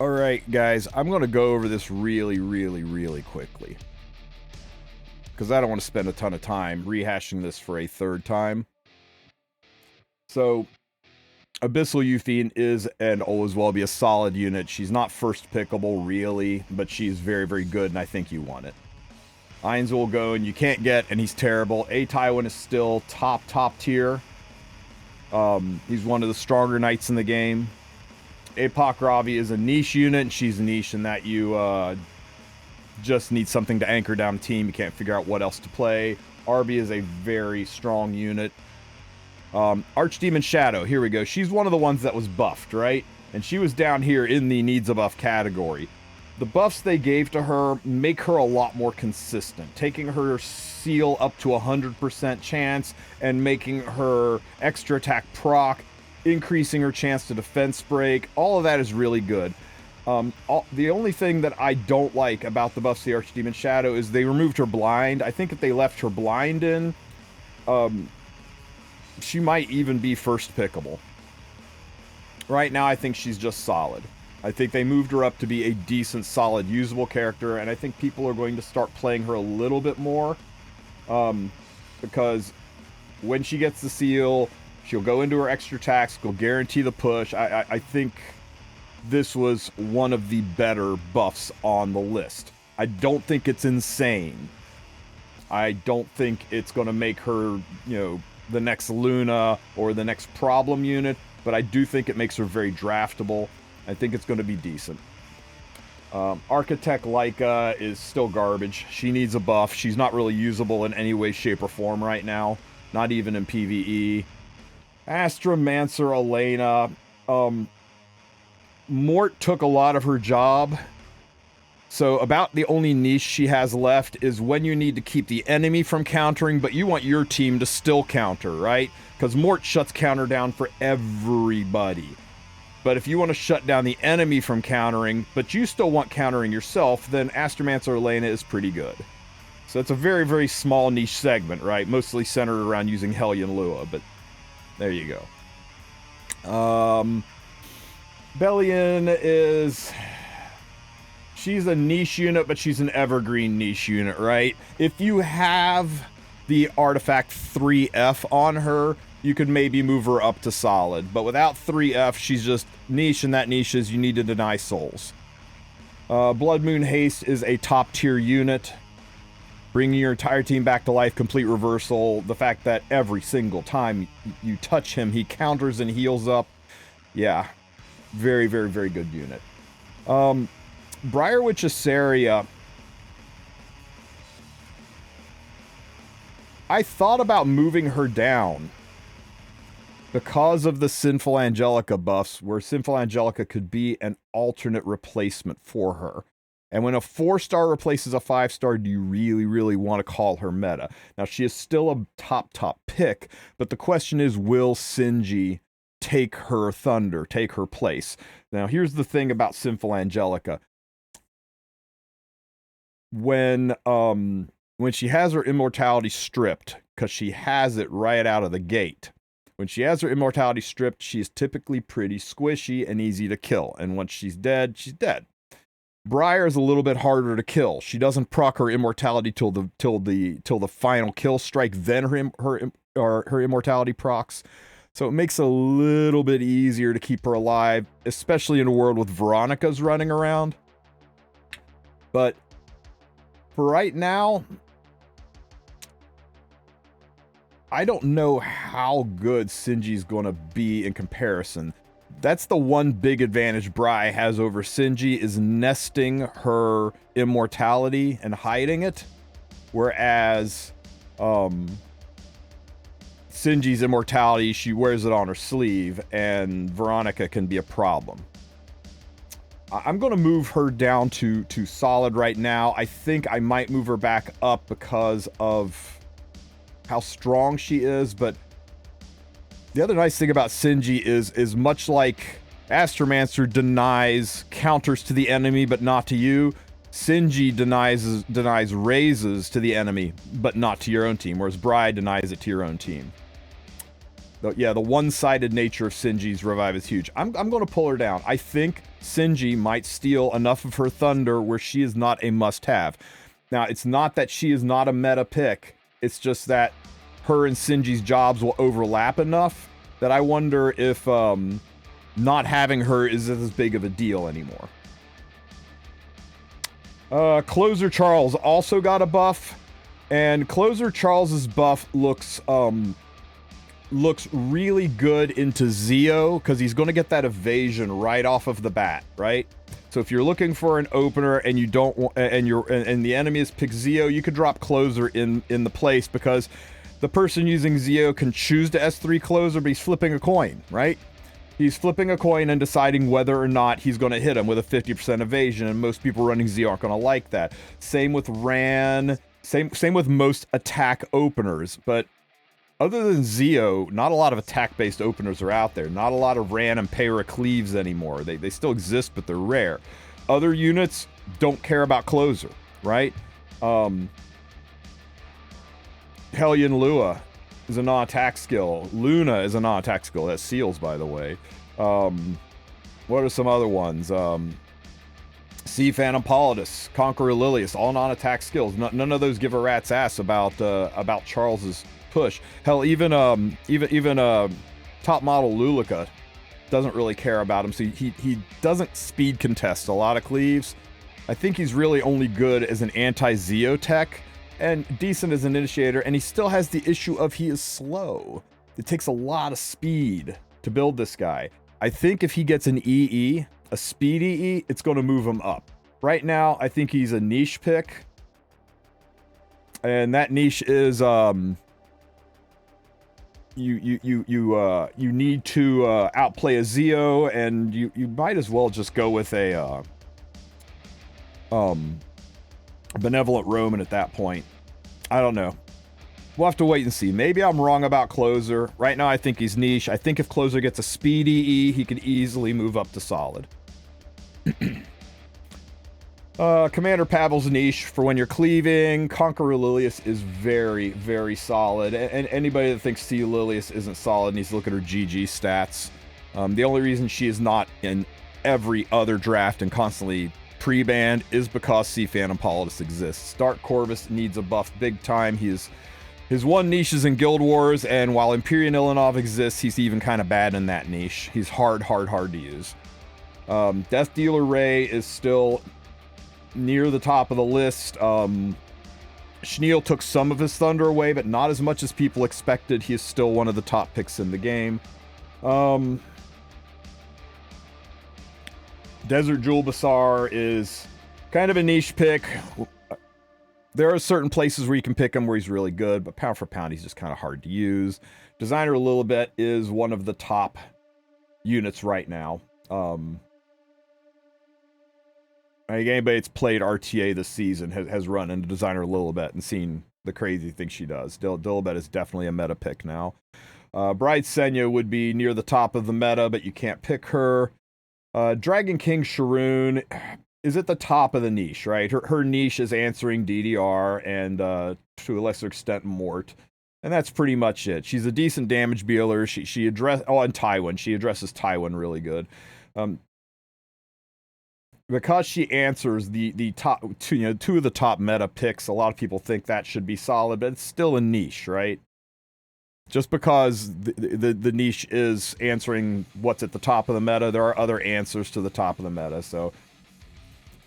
All right, guys, I'm going to go over this really quickly because I don't want to spend a ton of time rehashing this for a third time. So, Abyssal Euthine is and always will be a solid unit. She's not first pickable, really, but she's very good, and I think you want it. Ainz will go, and you can't get, and he's terrible. A Tywin is still top tier. He's one of the stronger knights in the game. Apoc Ravi is a niche unit, and she's niche in that you just need something to anchor down a team. You can't figure out what else to play. Arby is a very strong unit. Archdemon Shadow, here we go. She's one of the ones that was buffed, right? And she was down here in the needs a buff category. The buffs they gave to her make her a lot more consistent, taking her seal up to 100% chance and making her extra attack proc, increasing her chance to defense break. All of that is really good. The only thing that I don't like about the buffs of the Archdemon Shadow is they removed her blind. I think if they left her blind in, she might even be first pickable. Right now, I think she's just solid. I think they moved her up to be a decent, solid, usable character, and I think people are going to start playing her a little bit more, because when she gets the seal, she'll go into her extra attacks, she'll guarantee the push. I think this was one of the better buffs on the list. I don't think it's insane. I don't think it's going to make her, the next Luna or the next problem unit, but I do think it makes her very draftable. I think it's going to be decent. Architect Leica is still garbage. She needs a buff. She's not really usable in any way, shape, or form right now. Not even in PvE. Astromancer Elena. Mort took a lot of her job. So about the only niche she has left is when you need to keep the enemy from countering, but you want your team to still counter, right? Because Mort shuts counter down for everybody. But if you want to shut down the enemy from countering, but you still want countering yourself, then Astromancer Elena is pretty good. So it's a very small niche segment, right? Mostly centered around using Hellion Lua, but there you go. Bellion is... She's a niche unit, but she's an evergreen niche unit, right? If you have the artifact 3F on her, you could maybe move her up to solid. But without 3F, she's just niche, and that niche is you need to deny souls. Blood Moon Haste is a top tier unit. Bringing your entire team back to life, complete reversal. The fact that every single time you touch him, he counters and heals up. Yeah, very good unit. Briarwitch Assaria. I thought about moving her down because of the Sinful Angelica buffs, where Sinful Angelica could be an alternate replacement for her. And when a 4-star replaces a 5-star, do you really want to call her meta? Now, she is still a top pick, but the question is, will Sinji take her thunder, take her place? Now, here's the thing about Sinful Angelica. When she has her immortality stripped, because she has it right out of the gate, when she has her immortality stripped, she is typically pretty squishy and easy to kill. And once she's dead, she's dead. Briar is a little bit harder to kill. She doesn't proc her immortality till the final kill strike, then her immortality procs. So it makes it a little bit easier to keep her alive, especially in a world with Veronicas running around. But for right now, I don't know how good Sinji's going to be in comparison. That's the one big advantage Bri has over Sinji, is nesting her immortality and hiding it. Whereas Sinji's immortality, she wears it on her sleeve, and Veronica can be a problem. I'm going to move her down to solid right now. I think I might move her back up because of how strong she is, but the other nice thing about Sinji is much like Astromancer denies counters to the enemy but not to you, Sinji denies raises to the enemy but not to your own team, whereas Bri denies it to your own team. Yeah, the one-sided nature of Sinji's revive is huge. I'm going to pull her down. I think Sinji might steal enough of her thunder where she is not a must-have. Now, it's not that she is not a meta pick. It's just that her and Sinji's jobs will overlap enough that I wonder if not having her is as big of a deal anymore. Closer Charles also got a buff, and Closer Charles's buff looks really good into Zeo because he's going to get that evasion right off of the bat, right? So if you're looking for an opener and you don't want, and the enemy is pick Zeo, you could drop Closer in the place because the person using Zeo can choose to S3 Closer, but he's flipping a coin, right? He's flipping a coin and deciding whether or not he's going to hit him with a 50% evasion, and most people running Zeo aren't going to like that. Same with Ran, same with most attack openers, but other than Zeo, not a lot of attack-based openers are out there. Not a lot of Ran and Para Cleaves anymore. They still exist, but they're rare. Other units don't care about Closer, right? Hellion Lua is a non-attack skill. Luna is a non-attack skill. That's Seals, by the way. What are some other ones? Sea Phantom Politis, Conqueror Lilius, all non-attack skills. None of those give a rat's ass about Charles's push. Hell, even top model Lulika doesn't really care about him, so he doesn't speed contest a lot of cleaves. I think he's really only good as an anti-Zeo tech and decent as an initiator, and he still has the issue of he is slow. It takes a lot of speed to build this guy. I think if he gets an EE, a speed EE, it's going to move him up. Right now, I think he's a niche pick, and that niche is you need to outplay a Zeo, and you might as well just go with a Benevolent Roman at that point. I don't know. We'll have to wait and see. Maybe I'm wrong about Closer. Right now I think he's niche. I think if Closer gets a speed EE, he could easily move up to solid. Commander Pavel's niche for when you're cleaving. Conqueror Lilius is very, very solid. And anybody that thinks C. Lilius isn't solid needs to look at her GG stats. The only reason she is not in every other draft and constantly pre-banned is because C. Phantom Politis exists. Dark Corvus needs a buff big time. His one niche is in Guild Wars, and while Imperial Ilanov exists, he's even kind of bad in that niche. He's hard to use. Death Dealer Ray is still near the top of the list. Schneal took some of his thunder away, but not as much as people expected. He is still one of the top picks in the game. Desert Jewel Basar is kind of a niche pick. There are certain places where you can pick him where he's really good, but pound for pound, he's just kind of hard to use. Designer Lilibet is one of the top units right now. I think anybody that's played RTA this season has run into Designer Lilibet and seen the crazy things she does. Lilibet is definitely a meta pick now. Bride Senya would be near the top of the meta, but you can't pick her. Dragon King Sharoon is at the top of the niche, right? Her niche is answering DDR and to a lesser extent Mort. And that's pretty much it. She's a decent damage dealer. She and Tywin. She addresses Tywin really good. Because she answers the top two of the top meta picks, a lot of people think that should be solid, but it's still a niche, right? Just because the niche is answering what's at the top of the meta, there are other answers to the top of the meta. So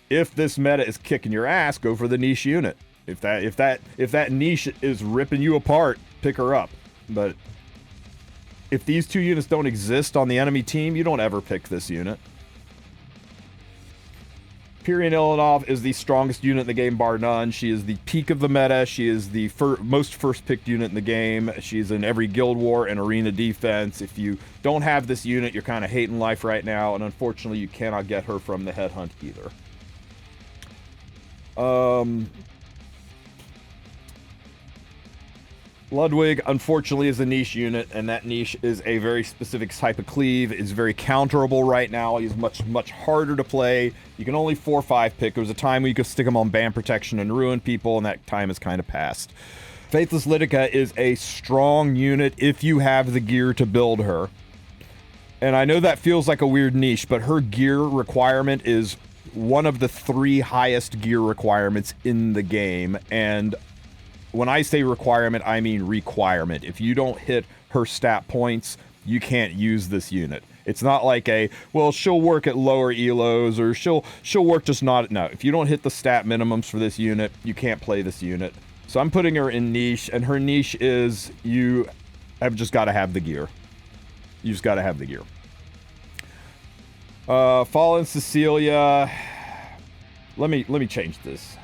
if this meta is kicking your ass, go for the niche unit. If that niche is ripping you apart, pick her up. But if these two units don't exist on the enemy team, you don't ever pick this unit. Pyrian Ilanov is the strongest unit in the game, bar none. She is the peak of the meta. She is the most first-picked unit in the game. She's in every Guild War and Arena defense. If you don't have this unit, you're kind of hating life right now, and unfortunately, you cannot get her from the Headhunt either. Ludwig, unfortunately, is a niche unit, and that niche is a very specific type of cleave. It's very counterable right now. He's much harder to play. You can only 4-5 pick. There was a time where you could stick him on ban protection and ruin people, and that time has kind of passed. Faithless Lidica is a strong unit if you have the gear to build her. And I know that feels like a weird niche, but her gear requirement is one of the 3 highest gear requirements in the game. And when I say requirement, I mean requirement. If you don't hit her stat points, you can't use this unit. It's not like well, she'll work at lower elos, or she'll work just not. No, if you don't hit the stat minimums for this unit, you can't play this unit. So I'm putting her in niche, and her niche is you have just got to have the gear. You just got to have the gear. Fallen Cecilia. Let me change this.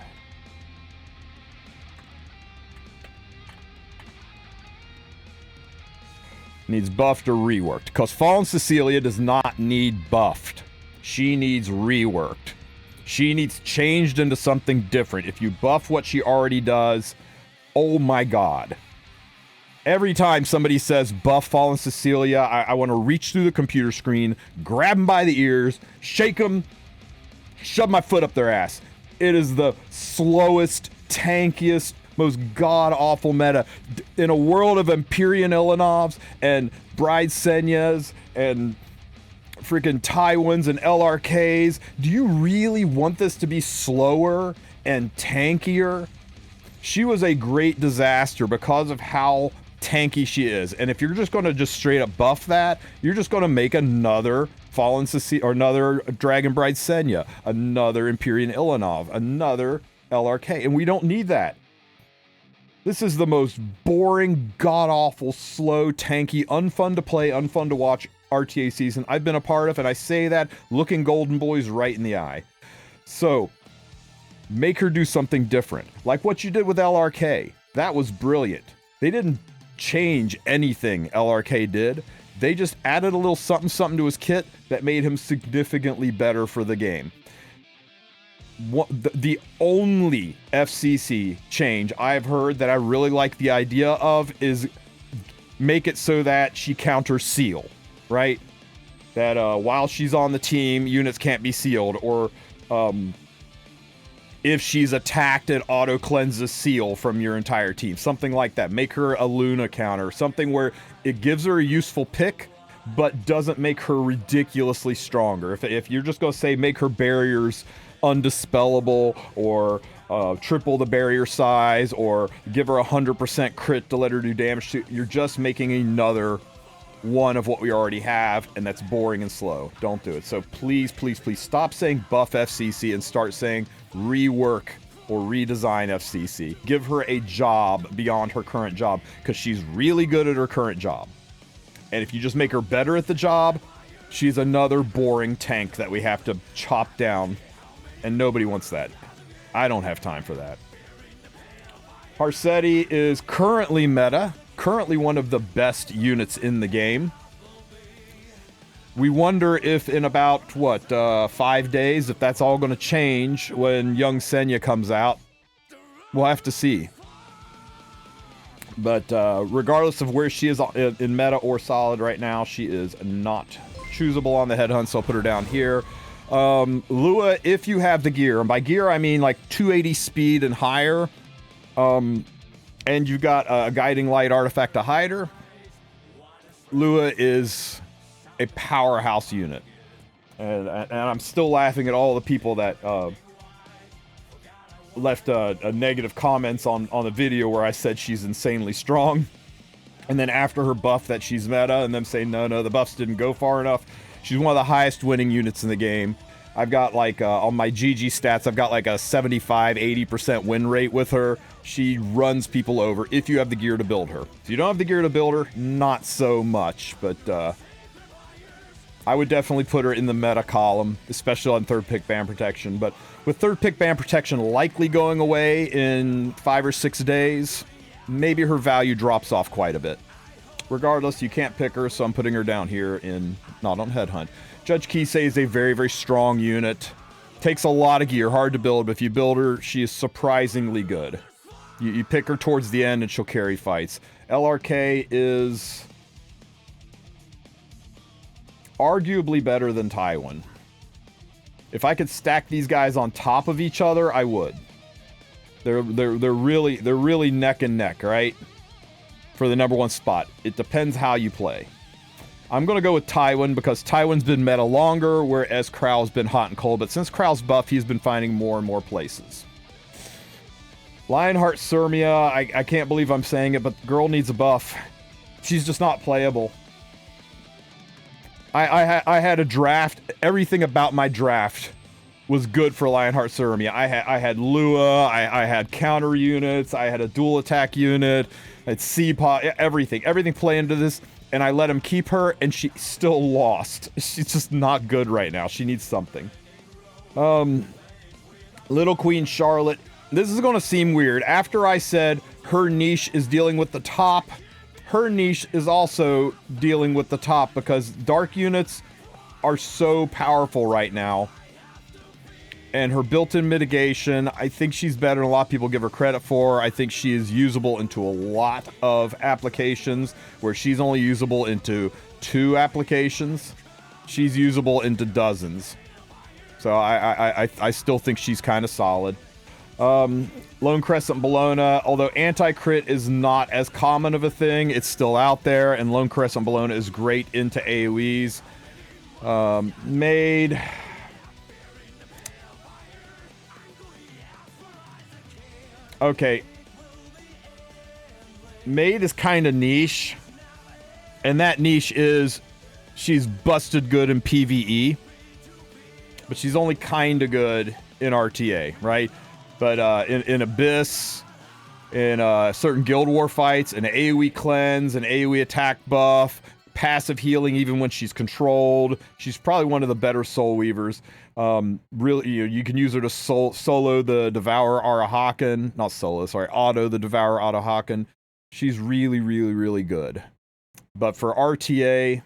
Needs buffed or reworked, because Fallen Cecilia does not need buffed. She needs reworked. She needs changed into something different. If you buff what she already does, oh my god. Every time somebody says buff Fallen Cecilia, I want to reach through the computer screen, grab them by the ears, shake them, shove my foot up their ass. It is the slowest, tankiest, most god-awful meta. In a world of Empyrean Ilanovs and Bride Senyas and freaking Tywins and LRKs, do you really want this to be slower and tankier? She was a great disaster because of how tanky she is. And if you're just going to just straight up buff that, you're just going to make another Fallen Cecilia, or another Dragon Bride Senya, another Empyrean Ilanov, another LRK. And we don't need that. This is the most boring, god-awful, slow, tanky, unfun to play, unfun to watch RTA season I've been a part of, and I say that looking Golden Boys right in the eye. So, make her do something different. Like what you did with LRK. That was brilliant. They didn't change anything LRK did. They just added a little something to his kit that made him significantly better for the game. The only FCC change I've heard that I really like the idea of is make it so that she counters seal, right? That while she's on the team, units can't be sealed, or if she's attacked, it auto cleanses seal from your entire team. Something like that. Make her a Luna counter. Something where it gives her a useful pick, but doesn't make her ridiculously stronger. If you're just going to say make her barriers undispellable, or triple the barrier size, or give her 100% crit to let her do damage to, you're just making another one of what we already have, and that's boring and slow. Don't do it. So please, please, please stop saying buff FCC and start saying rework or redesign FCC. Give her a job beyond her current job, because she's really good at her current job. And if you just make her better at the job, she's another boring tank that we have to chop down. And nobody wants that. I don't have time for that. Harsetti is currently meta. Currently one of the best units in the game. We wonder if in about, 5 days, if that's all going to change when young Senya comes out. We'll have to see. But regardless of where she is in meta or solid right now, she is not choosable on the headhunt, so I'll put her down here. Lua, if you have the gear, and by gear I mean like 280 speed and higher, and you've got a guiding light artifact to hide her, Lua is a powerhouse unit. And I'm still laughing at all the people that left a negative comments on the video where I said she's insanely strong, and then after her buff that she's meta, and them saying no, the buffs didn't go far enough. She's one of the highest winning units in the game. I've got like, on my GG stats, I've got like a 75-80% win rate with her. She runs people over if you have the gear to build her. If you don't have the gear to build her, not so much. But I would definitely put her in the meta column, especially on third pick ban protection. But with third pick ban protection likely going away in 5 or 6 days, maybe her value drops off quite a bit. Regardless, you can't pick her, so I'm putting her down here in not on Headhunt. Judge Kisei is a very, very strong unit. Takes a lot of gear, hard to build, but if you build her, she is surprisingly good. You pick her towards the end and she'll carry fights. LRK is arguably better than Tywin. If I could stack these guys on top of each other, I would. They're really neck and neck, right? For the number one spot. It depends how you play. I'm going to go with Tywin because Tywin's been meta longer, whereas Krau's been hot and cold. But since Krau's buff, he's been finding more and more places. Lionheart Sirmia, I can't believe I'm saying it, but the girl needs a buff. She's just not playable. I had a draft. Everything about my draft was good for Lionheart Sirmia. I had Lua, I had counter units, I had a dual attack unit, I had C-Pod, everything play into this, and I let him keep her, and she still lost. She's just not good right now. She needs something. Little Queen Charlotte. This is going to seem weird. After I said her niche is dealing with the top, her niche is also dealing with the top because dark units are so powerful right now. And her built-in mitigation, I think she's better than a lot of people give her credit for. I think she is usable into a lot of applications where she's only usable into 2 applications. She's usable into dozens. So I still think she's kind of solid. Lone Crescent Bologna, although anti-crit is not as common of a thing, it's still out there, and Lone Crescent Bologna is great into AoEs. Maid. Okay. Maid is kind of niche, and that niche is she's busted good in PvE, but she's only kind of good in RTA, right? But in Abyss, in certain Guild War fights, an AoE cleanse, an AoE attack buff, passive healing even when she's controlled. She's probably one of the better Soul Weavers. Really, you can use her to solo the Devourer Arahakan. Not solo, sorry, auto the Devourer Arahakan. She's really, really, really good. But for RTA,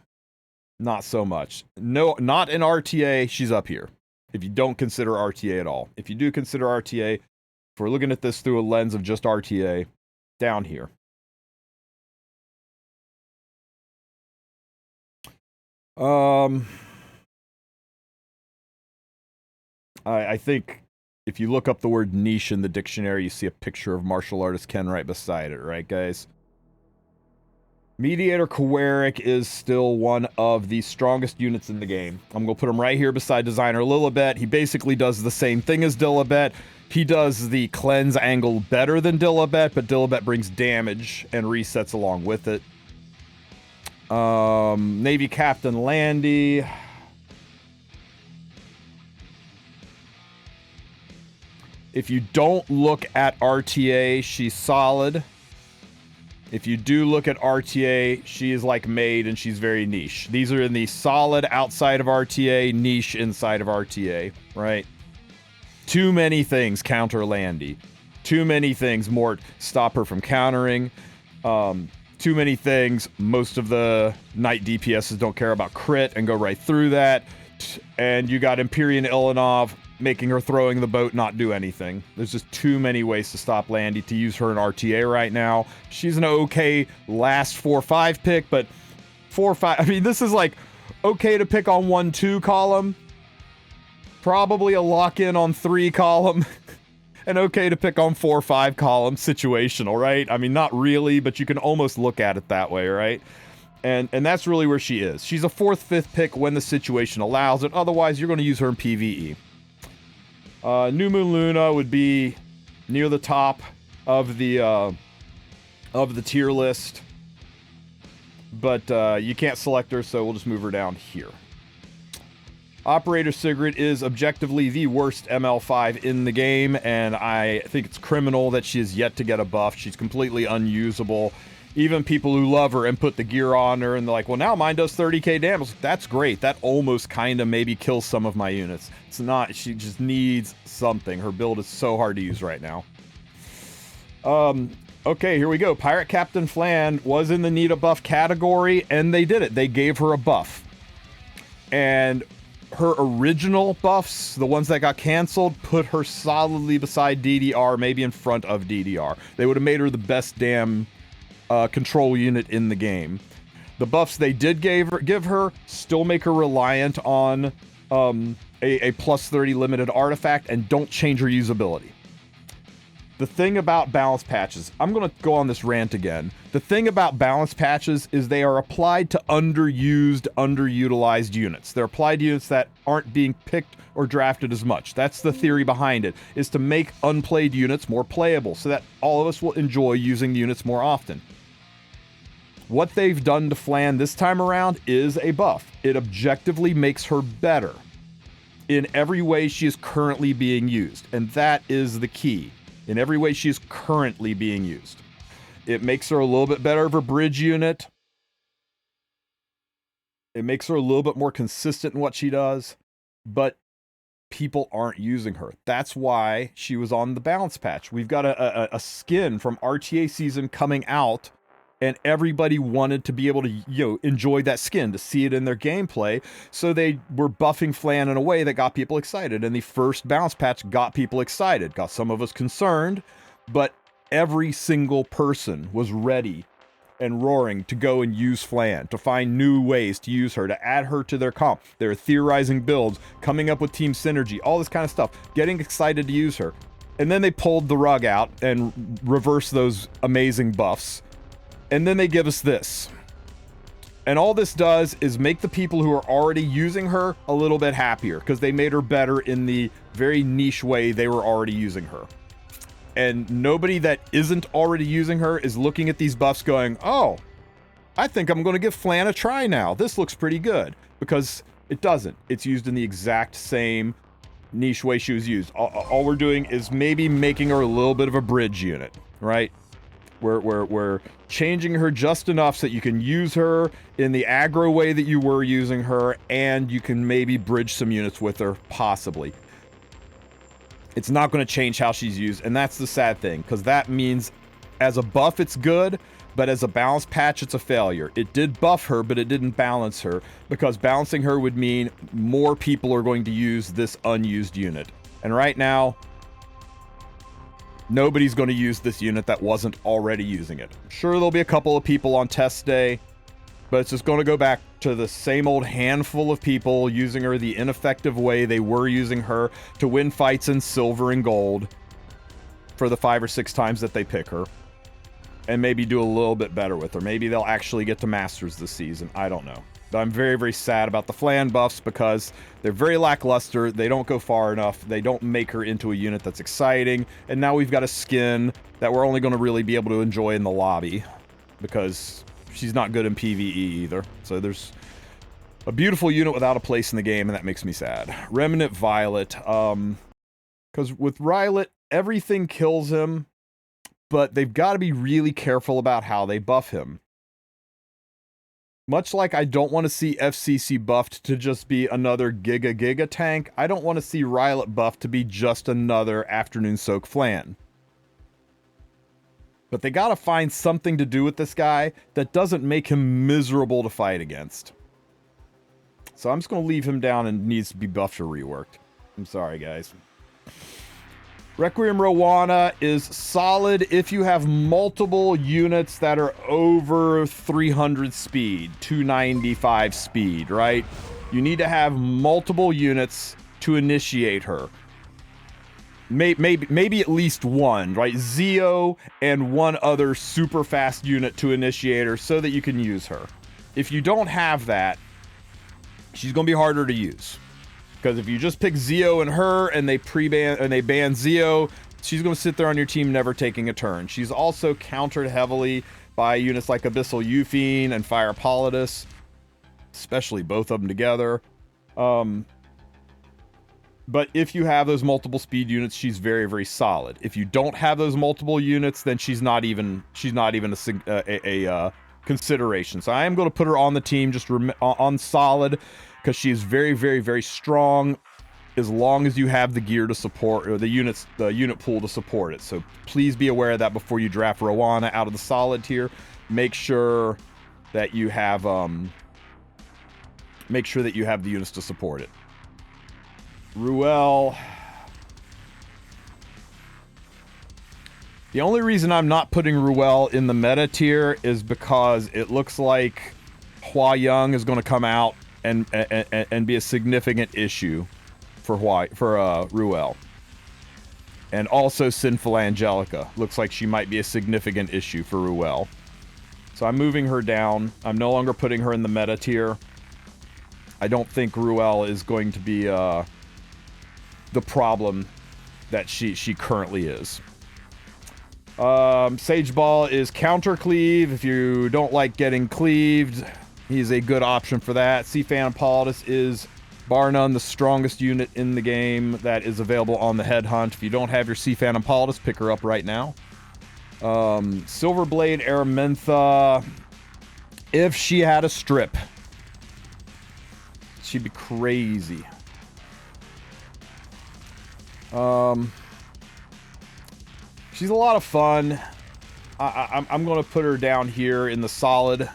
not so much. No, not in RTA, she's up here. If you don't consider RTA at all. If you do consider RTA, if we're looking at this through a lens of just RTA, down here. I think if you look up the word niche in the dictionary, you see a picture of martial artist Ken right beside it, right, guys? Mediator Kwerik is still one of the strongest units in the game. I'm going to put him right here beside Designer Lilibet. He basically does the same thing as Dilibet. He does the cleanse angle better than Dilibet, but Dilibet brings damage and resets along with it. Navy Captain Landy. If you don't look at RTA, she's solid. If you do look at RTA, she is like Maid and she's very niche. These are in the solid outside of RTA, niche inside of RTA, right? Too many things counter Landy. Too many things more stop her from countering. Too many things. Most of the Knight DPSs don't care about crit and go right through that. And you got Empyrean Ilanov making her throwing the boat not do anything. There's just too many ways to stop Landy to use her in RTA right now. She's an okay last 4-5 pick, but 4-5, I mean, this is like okay to pick on 1-2 column, probably a lock-in on 3 column, and okay to pick on 4-5 column situational, right? I mean, not really, but you can almost look at it that way, right? And that's really where she is. She's a 4th, 5th pick when the situation allows it. Otherwise, you're going to use her in PvE. New Moon Luna would be near the top of the tier list, but you can't select her, so we'll just move her down here. Operator Sigrid is objectively the worst ML5 in the game, and I think it's criminal that she is yet to get a buff. She's completely unusable. Even people who love her and put the gear on her and they're like, well, now mine does 30k damage. That's great. That almost kind of maybe kills some of my units. It's not. She just needs something. Her build is so hard to use right now. Okay, here we go. Pirate Captain Flan was in the need a buff category, and they did it. They gave her a buff. And her original buffs, the ones that got canceled, put her solidly beside DDR, maybe in front of DDR. They would have made her the best damn control unit in the game. The buffs they did give her still make her reliant on a plus 30 limited artifact and don't change her usability. The thing about balance patches, I'm going to go on this rant again. The thing about balance patches is they are applied to underused, underutilized units. They're applied to units that aren't being picked or drafted as much. That's the theory behind it, is to make unplayed units more playable so that all of us will enjoy using the units more often. What they've done to Flan this time around is a buff. It objectively makes her better in every way she is currently being used, and that is the key. In every way she is currently being used. It makes her a little bit better of a bridge unit. It makes her a little bit more consistent in what she does, but people aren't using her. That's why she was on the balance patch. We've got a skin from RTA season coming out, and everybody wanted to be able to, enjoy that skin, to see it in their gameplay. So they were buffing Flan in a way that got people excited. And the first balance patch got people excited, got some of us concerned, but every single person was ready and roaring to go and use Flan, to find new ways to use her, to add her to their comp. They were theorizing builds, coming up with team synergy, all this kind of stuff, getting excited to use her. And then they pulled the rug out and reversed those amazing buffs. And then they give us this. And all this does is make the people who are already using her a little bit happier, because they made her better in the very niche way they were already using her. And nobody that isn't already using her is looking at these buffs going, oh, I think I'm going to give Flan a try now. This looks pretty good. Because it doesn't. It's used in the exact same niche way she was used. All we're doing is maybe making her a little bit of a bridge unit, right? We're changing her just enough so that you can use her in the aggro way that you were using her, and you can maybe bridge some units with her, possibly. It's not going to change how she's used, and that's the sad thing, because that means as a buff it's good, but as a balance patch it's a failure. It did buff her, but it didn't balance her, because balancing her would mean more people are going to use this unused unit. And right now, nobody's going to use this unit that wasn't already using it. Sure, there'll be a couple of people on test day, but it's just going to go back to the same old handful of people using her the ineffective way they were using her to win fights in silver and gold for the 5 or 6 times that they pick her, and maybe do a little bit better with her. Maybe they'll actually get to Masters this season. I don't know. But I'm very, very sad about the Flan buffs because they're very lackluster. They don't go far enough. They don't make her into a unit that's exciting. And now we've got a skin that we're only going to really be able to enjoy in the lobby because she's not good in PvE either. So there's a beautiful unit without a place in the game, and that makes me sad. Remnant Violet. Because with Rylet, everything kills him, but they've got to be really careful about how they buff him. Much like I don't want to see FCC buffed to just be another Giga tank, I don't want to see Rylet buffed to be just another Afternoon Soak Flan. But they gotta find something to do with this guy that doesn't make him miserable to fight against. So I'm just gonna leave him down and needs to be buffed or reworked. I'm sorry, guys. Requiem Rowana is solid if you have multiple units that are over 300 speed, 295 speed, right? You need to have multiple units to initiate her. Maybe at least one, right? Zeo and one other super fast unit to initiate her so that you can use her. If you don't have that, she's going to be harder to use. Because if you just pick Zeo and her and they ban Zeo, she's going to sit there on your team never taking a turn. She's also countered heavily by units like Abyssal Euphine and Fire Politis, especially both of them together. But if you have those multiple speed units, she's very, very solid. If you don't have those multiple units, then she's not even a consideration. So I am going to put her on the team, just on solid, because she is very, very, very strong as long as you have the gear to support, or the unit pool to support it. So please be aware of that before you draft Rowana out of the solid tier. Make sure that you have the units to support it. Ruel. The only reason I'm not putting Ruel in the meta tier is because it looks like Hua Young is going to come out and be a significant issue for Ruel. And also Sinful Angelica. Looks like she might be a significant issue for Ruel. So I'm moving her down. I'm no longer putting her in the meta tier. I don't think Ruel is going to be the problem that she currently is. Sage Ball is counter cleave. If you don't like getting cleaved, he's a good option for that. Seafan Politis is, bar none, the strongest unit in the game that is available on the Headhunt. If you don't have your Seafan Politis, pick her up right now. Silverblade Aramentha, if she had a strip, she'd be crazy. She's a lot of fun. I'm going to put her down here in the solid.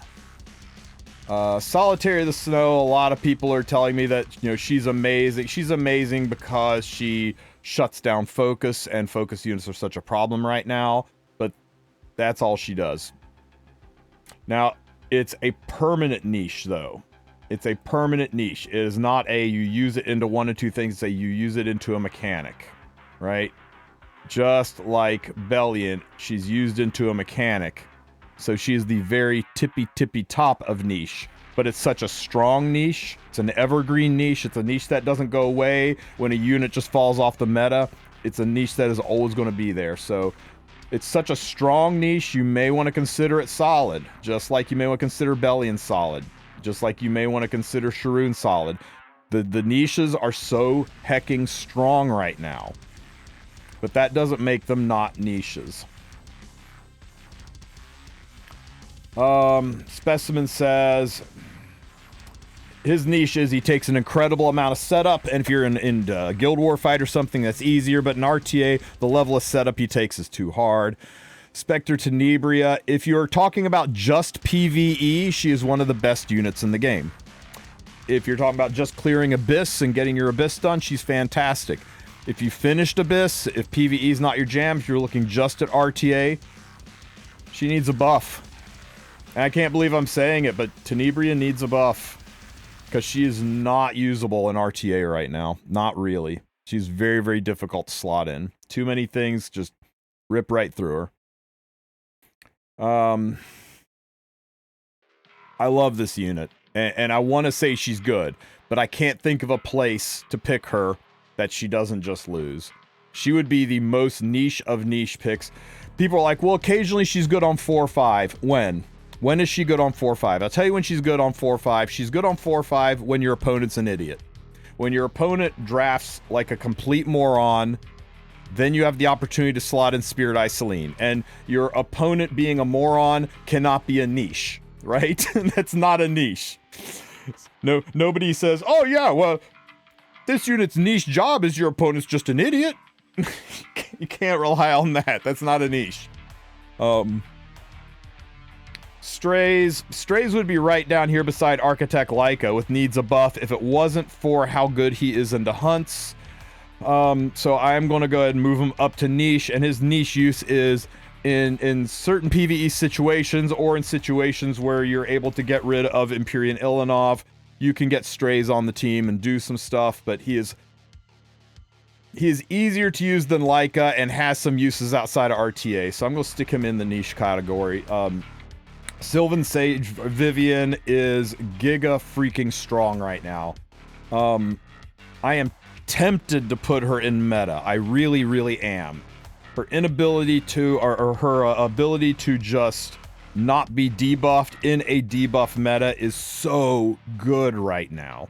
Solitary of the Snow, a lot of people are telling me that, you know, she's amazing. She's amazing because she shuts down focus, and focus units are such a problem right now. But that's all she does. Now, it's a permanent niche, though. It's a permanent niche. It is not a you use it into one or two things. It's a you use it into a mechanic, right? Just like Bellion, she's used into a mechanic. So she is the very tippy top of niche. But it's such a strong niche. It's an evergreen niche. It's a niche that doesn't go away when a unit just falls off the meta. It's a niche that is always going to be there. So it's such a strong niche, you may want to consider it solid. Just like you may want to consider Bellion solid. Just like you may want to consider Sharoon solid. The niches are so hecking strong right now. But that doesn't make them not niches. Specimen says his niche is he takes an incredible amount of setup, and if you're in Guild War fight or something, that's easier, but in RTA, the level of setup he takes is too hard. Spectre Tenebria, if you're talking about just PvE, she is one of the best units in the game. If you're talking about just clearing Abyss and getting your Abyss done, she's fantastic. If you finished Abyss, if PvE is not your jam, if you're looking just at RTA, she needs a buff. And I can't believe I'm saying it, but Tenebria needs a buff. Because she is not usable in RTA right now. Not really. She's very, very difficult to slot in. Too many things just rip right through her. I love this unit. And I want to say she's good. But I can't think of a place to pick her that she doesn't just lose. She would be the most niche of niche picks. People are like, well, occasionally she's good on 4-5. When? When is she good on 4-5? I'll tell you when she's good on 4-5. She's good on 4-5 when your opponent's an idiot. When your opponent drafts like a complete moron, then you have the opportunity to slot in Spirit Eye Selene. And your opponent being a moron cannot be a niche, right? That's not a niche. No, nobody says, oh yeah, well, this unit's niche job is your opponent's just an idiot. You can't rely on that. That's not a niche. Strays would be right down here beside Architect Leica with needs a buff if it wasn't for how good he is into hunts. So I'm going to go ahead and move him up to niche, and his niche use is in certain PvE situations or in situations where you're able to get rid of Empyrean Ilanov. You can get Strays on the team and do some stuff, but he is easier to use than Leica and has some uses outside of RTA, so I'm going to stick him in the niche category. Sylvan Sage Vivian is giga freaking strong right now. I am tempted to put her in meta. I really, really am. Her inability to, or her ability to just not be debuffed in a debuff meta is so good right now.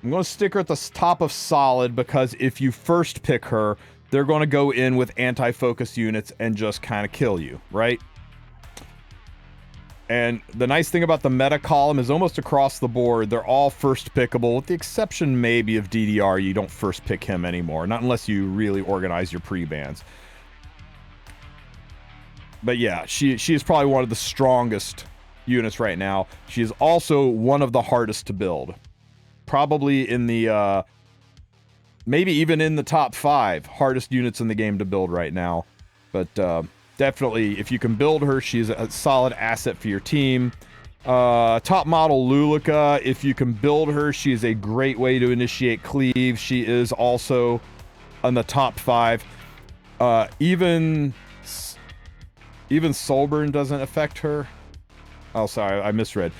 I'm going to stick her at the top of solid because if you first pick her, they're going to go in with anti-focus units and just kind of kill you, right? And the nice thing about the meta column is almost across the board, they're all first pickable, with the exception maybe of DDR. You don't first pick him anymore, not unless you really organize your pre-bans. But yeah, she is probably one of the strongest units right now. She is also one of the hardest to build. Probably in the, maybe even in the top 5 hardest units in the game to build right now. But definitely, if you can build her, she's a solid asset for your team. Top model Lulika, if you can build her, she is a great way to initiate cleave. She is also on the top 5. Even Solburn doesn't affect her. Oh, sorry, I misread.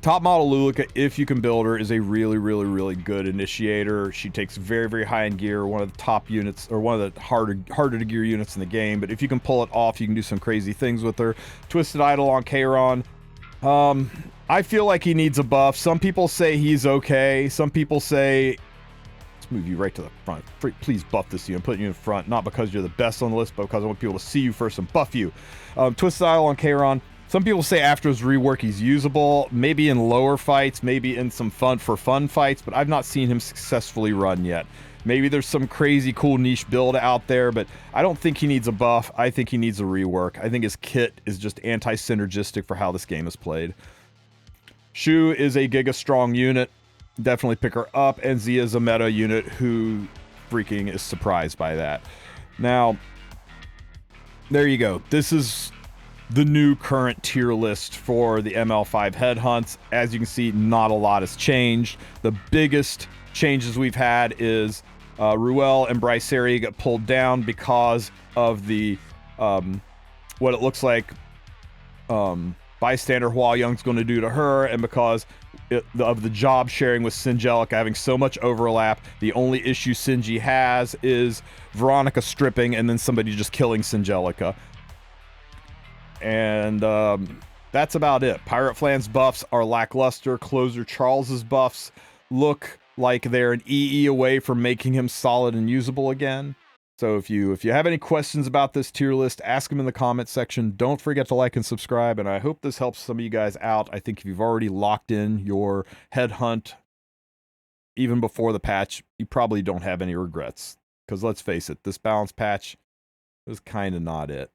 Top model Lulika, if you can build her, is a really, really, really good initiator. She takes very, very high in gear, one of the top units, or one of the harder to gear units in the game. But if you can pull it off, you can do some crazy things with her. Twisted Idol on Kairon. I feel like he needs a buff. Some people say he's okay. Some people say, let's move you right to the front. Please buff this unit. I'm putting you in front, not because you're the best on the list, but because I want people to see you first and buff you. Twisted Idol on Kairon. Some people say after his rework he's usable, maybe in lower fights, maybe in some fun fights, but I've not seen him successfully run yet. Maybe there's some crazy cool niche build out there, but I don't think he needs a buff. I think he needs a rework. I think his kit is just anti-synergistic for how this game is played. Shu is a giga strong unit. Definitely pick her up, and Zia is a meta unit who freaking is surprised by that. Now, there you go. This is the new current tier list for the ML5 headhunts. As you can see, not a lot has changed. The biggest changes we've had is Ruel and Bryceria get pulled down because of the what it looks like bystander Hua Young's going to do to her, and because of the job sharing with Singelica having so much overlap. The only issue Sinji has is Veronica stripping and then somebody just killing Singelica. And that's about it. Pirate Flan's buffs are lackluster. Closer Charles's buffs look like they're an EE away from making him solid and usable again. So if you have any questions about this tier list, ask them in the comment section. Don't forget to like and subscribe, and I hope this helps some of you guys out. I think if you've already locked in your headhunt even before the patch, you probably don't have any regrets. Because let's face it, this balance patch was kind of not it.